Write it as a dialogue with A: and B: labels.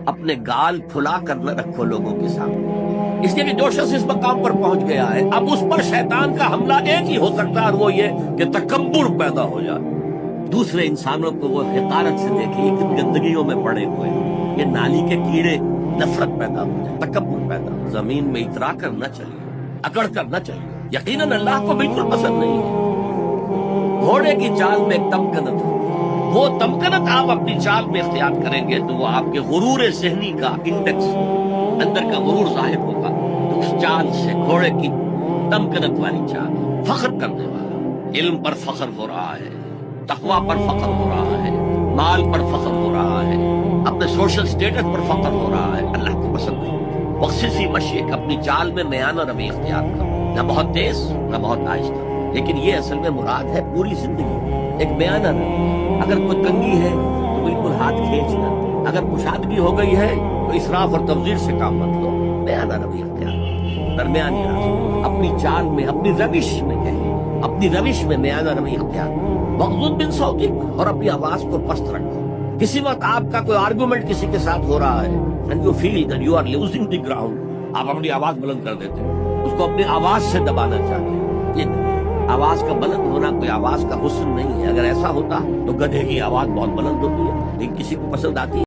A: اپنے گال پھلا کر نہ رکھو لوگوں کے سامنے، اس لیے کہ جو شخص اس مقام پر پہنچ گیا ہے اب اس پر شیطان کا حملہ ایک ہی ہو سکتا ہے، اور وہ یہ کہ تکبر پیدا ہو جائے، دوسرے انسانوں کو وہ حقارت سے دیکھے یہ کن گندگیوں میں پڑے ہوئے ہیں، یہ نالی کے کیڑے، نفرت پیدا ہو جائے، تکبر پیدا ہو، زمین میں اترا کر نہ چلیے، اکڑ کر نہ چلیے، یقیناً اللہ کو بالکل پسند نہیں ہے۔ گھوڑے کی چال میں ایک تمکنت ہو، وہ تمکنت آپ اپنی چال میں اختیار کریں گے تو وہ آپ کے غرور ذہنی کا انڈیکس، اندر کا غرور ظاہر ہوگا، تو اس چال سے، گھوڑے کی تمکنت والی چال، فخر کرنے والا، علم پر فخر ہو رہا ہے، تقوی پر فخر ہو رہا ہے، مال پر فخر ہو رہا ہے، اپنے سوشل سٹیٹس پر فخر ہو رہا ہے، اللہ کو پسند نہیں۔ بخشی مشیک، اپنی چال میں میانہ روی اختیار کرو، نہ بہت تیز نہ بہت آہستہ، لیکن یہ اصل میں مراد ہے پوری زندگی ایک میانہ روی۔ اگر کوئی تنگی ہے تو بالکل ہاتھ کھینچنا، اگر کشادگی ہو گئی ہے تو اسراف اور تبذیر سے کام مت لو، میانہ روی اختیار کرو، درمیانی راستہ، اپنی چال میں، اپنی روش میں اپنی روش میں میانہ روی اختیار کرو، مغضوض بن صوتک، اور اپنی آواز کو پست رکھو۔ کسی وقت آپ کا کوئی آرگومنٹ کسی کے ساتھ ہو رہا ہے and you feel that you are losing the ground، آپ اپنی آواز بلند کر دیتے ہیں، اس کو اپنی آواز سے دبانا چاہتے ہیں، یہ نہیں، آواز کا بلند ہونا کوئی آواز کا حسن نہیں ہے، اگر ایسا ہوتا تو گدھے کی آواز بہت بلند ہوتی ہے لیکن کسی کو پسند آتی ہے۔